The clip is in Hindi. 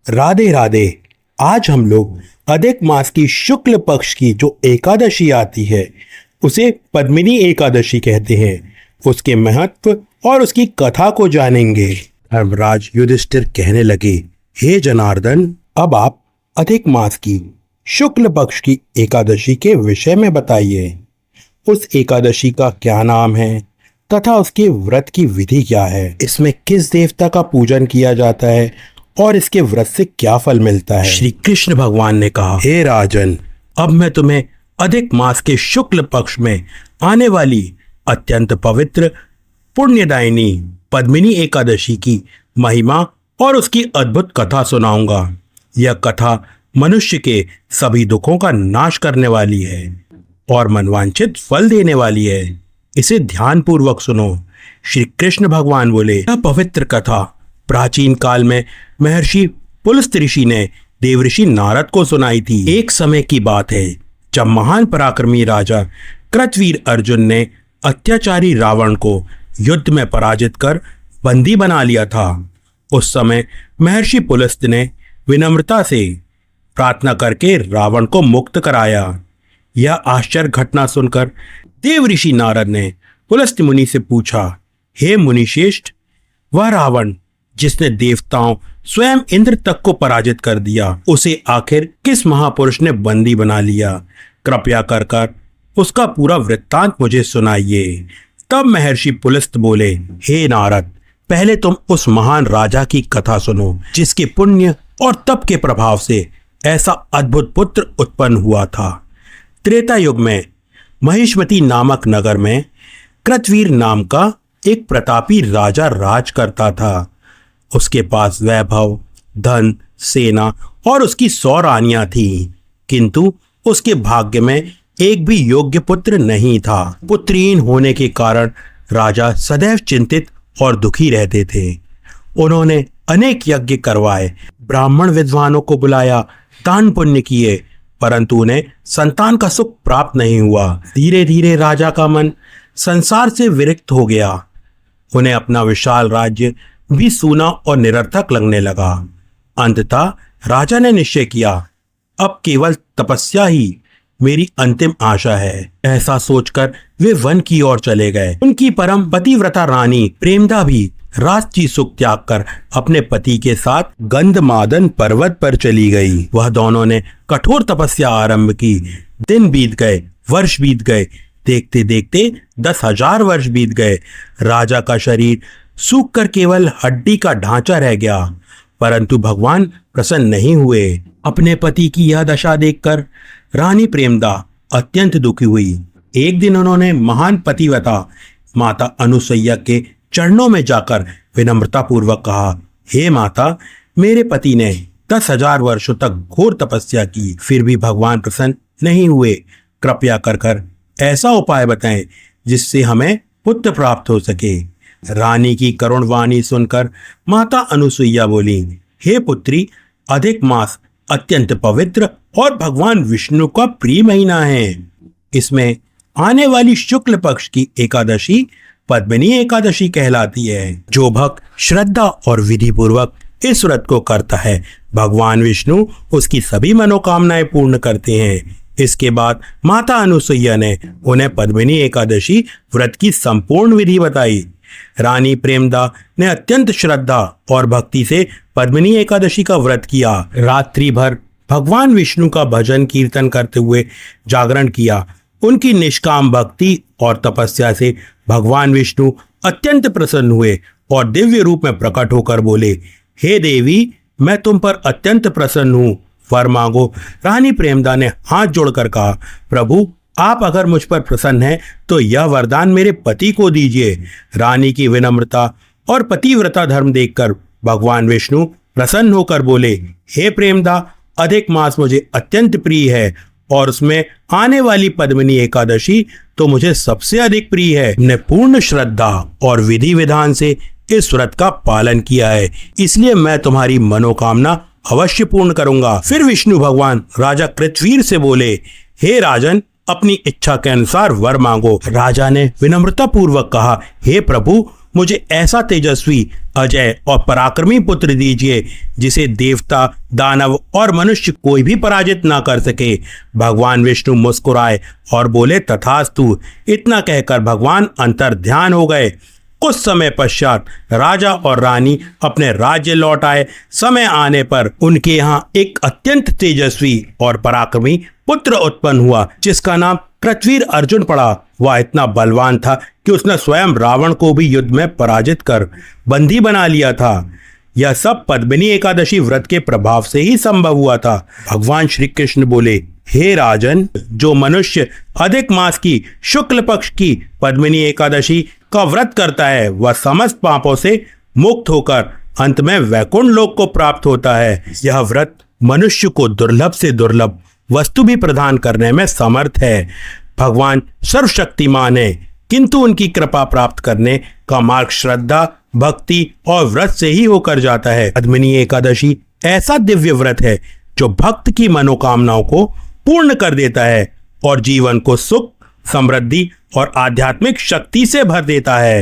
राधे राधे। आज हम लोग अधिक मास की शुक्ल पक्ष की जो एकादशी आती है उसे पद्मिनी एकादशी कहते हैं। उसके महत्व और उसकी कथा को जानेंगे। धर्मराज युधिष्ठिर कहने लगे, हे जनार्दन, अब आप अधिक मास की शुक्ल पक्ष की एकादशी के विषय में बताइए। उस एकादशी का क्या नाम है तथा उसके व्रत की विधि क्या है, इसमें किस देवता का पूजन किया जाता है और इसके व्रत से क्या फल मिलता है। श्री कृष्ण भगवान ने कहा, हे राजन, अब मैं तुम्हें अधिक मास के शुक्ल पक्ष में आने वाली अत्यंत पवित्र पुण्यदायिनी पद्मिनी एकादशी की महिमा और उसकी अद्भुत कथा सुनाऊंगा। यह कथा मनुष्य के सभी दुखों का नाश करने वाली है और मनवांछित फल देने वाली है। इसे ध्यान पूर्वक सुनो। श्री कृष्ण भगवान बोले, यह पवित्र कथा प्राचीन काल में महर्षि पुलस्त्य ऋषि ने देवऋषि नारद को सुनाई थी। एक समय की बात है जब महान पराक्रमी राजा कृतवीर अर्जुन ने अत्याचारी रावण को युद्ध में पराजित कर बंदी बना लिया था। उस समय महर्षि पुलस्त्य ने विनम्रता से प्रार्थना करके रावण को मुक्त कराया। यह आश्चर्य घटना सुनकर देवऋषि नारद ने पुलस्त्य मुनि से पूछा, हे मुनिश्रेष्ठ, वह रावण जिसने देवताओं स्वयं इंद्र तक को पराजित कर दिया, उसे आखिर किस महापुरुष ने बंदी बना लिया? कृपया कर उसका पूरा वृत्तांत मुझे सुनाइए। तब महर्षि पुलस्त्य बोले, हे नारद, पहले तुम उस महान राजा की कथा सुनो जिसके पुण्य और तप के प्रभाव से ऐसा अद्भुत पुत्र उत्पन्न हुआ था। त्रेता युग में महिष्मती नामक नगर में कृतवीर नाम का एक प्रतापी राजा राज करता था। उसके पास वैभव, धन, सेना और उसकी 100 रानियां थीं, किंतु उसके भाग्य में एक भी योग्य पुत्र नहीं था। पुत्रहीन होने के कारण राजा सदैव चिंतित और दुखी रहते थे। उन्होंने अनेक यज्ञ करवाए, ब्राह्मण विद्वानों को बुलाया, दान पुण्य किए, परंतु उन्हें संतान का सुख प्राप्त नहीं हुआ। धीरे धीरे राजा का मन संसार से विरक्त हो गया। उन्हें अपना विशाल राज्य भी सूना और निरर्थक लगने लगा। अंततः राजा ने निश्चय किया, अब केवल तपस्या ही मेरी अंतिम आशा है। ऐसा सोचकर वे वन की ओर चले गए। उनकी परम पतिव्रता रानी प्रेमदा भी राजसी सुख त्याग कर अपने पति के साथ गंधमादन पर्वत पर चली गई। वह दोनों ने कठोर तपस्या आरंभ की। दिन बीत गए, वर्ष बीत गए, देखते देखते 10,000 वर्ष बीत गए। राजा का शरीर सूख कर केवल हड्डी का ढांचा रह गया, परंतु भगवान प्रसन्न नहीं हुए। अपने पति की यह दशा देखकर रानी प्रेमदा अत्यंत दुखी हुई। एक दिन उन्होंने महान पतिव्रता माता अनुसुईया के चरणों में जाकर विनम्रता पूर्वक कहा, हे माता, मेरे पति ने 10,000 वर्षों तक घोर तपस्या की, फिर भी भगवान प्रसन्न नहीं हुए। कृपया कर ऐसा उपाय बताएं जिससे हमें पुत्र प्राप्त हो सके। रानी की करुण वाणी सुनकर माता अनुसुईया बोली, हे पुत्री, अधिक मास अत्यंत पवित्र और भगवान विष्णु का प्रिय महीना है। इसमें आने वाली शुक्ल पक्ष की एकादशी पद्मिनी एकादशी कहलाती है। जो भक्त श्रद्धा और विधि पूर्वक इस व्रत को करता है, भगवान विष्णु उसकी सभी मनोकामनाएं पूर्ण करते हैं। इसके बाद माता अनुसुईया ने उन्हें पद्मिनी एकादशी व्रत की संपूर्ण विधि बताई। रानी प्रेमदा ने अत्यंत श्रद्धा और भक्ति से पद्मिनी एकादशी का व्रत किया। रात्रि भर भगवान विष्णु का भजन कीर्तन करते हुए जागरण किया। उनकी निष्काम भक्ति और तपस्या से भगवान विष्णु अत्यंत प्रसन्न हुए और दिव्य रूप में प्रकट होकर बोले, हे देवी, मैं तुम पर अत्यंत प्रसन्न हूँ, वर मांगो। रानी प्रेमदा ने हाथ जोड़कर कहा, प्रभु, आप अगर मुझ पर प्रसन्न हैं तो यह वरदान मेरे पति को दीजिए। रानी की विनम्रता और पतिव्रता धर्म देखकर भगवान विष्णु प्रसन्न होकर बोले, हे प्रेमदा, अधिक मास मुझे अत्यंत प्रिय है और उसमें आने वाली पद्मिनी एकादशी तो मुझे सबसे अधिक प्रिय है। हमने पूर्ण श्रद्धा और विधि विधान से इस व्रत का पालन किया है, इसलिए मैं तुम्हारी मनोकामना अवश्य पूर्ण करूंगा। फिर विष्णु भगवान राजा कृतवीर से बोले, हे राजन, अपनी इच्छा के अनुसार वर मांगो। राजा ने विनम्रता पूर्वक कहा, हे प्रभु, मुझे ऐसा तेजस्वी, अजय और पराक्रमी पुत्र दीजिए जिसे देवता, दानव और मनुष्य कोई भी पराजित ना कर सके। भगवान विष्णु मुस्कुराए और बोले, तथास्तु। इतना कहकर भगवान अंतर ध्यान हो गए। कुछ समय पश्चात राजा और रानी अपने राज्य लौट आए। समय आने पर उनके यहाँ एक अत्यंत तेजस्वी और पराक्रमी पुत्र उत्पन्न हुआ जिसका नाम कृतवीर अर्जुन पड़ा। वह इतना बलवान था कि उसने स्वयं रावण को भी युद्ध में पराजित कर बंदी बना लिया था। यह सब पद्मिनी एकादशी व्रत के प्रभाव से ही संभव हुआ था। भगवान श्री कृष्ण बोले, हे राजन, जो मनुष्य अधिक मास की शुक्ल पक्ष की पद्मिनी एकादशी का व्रत करता है वह समस्त पापों से मुक्त होकर अंत में वैकुंठ लोक को प्राप्त होता है। यह व्रत मनुष्य को दुर्लभ से दुर्लभ वस्तु भी प्रदान करने में समर्थ है। भगवान सर्वशक्तिमान है, किंतु उनकी कृपा प्राप्त करने का मार्ग श्रद्धा, भक्ति और व्रत से ही होकर जाता है। पद्मिनी एकादशी ऐसा दिव्य व्रत है जो भक्त की मनोकामनाओं को पूर्ण कर देता है और जीवन को सुख, समृद्धि और आध्यात्मिक शक्ति से भर देता है।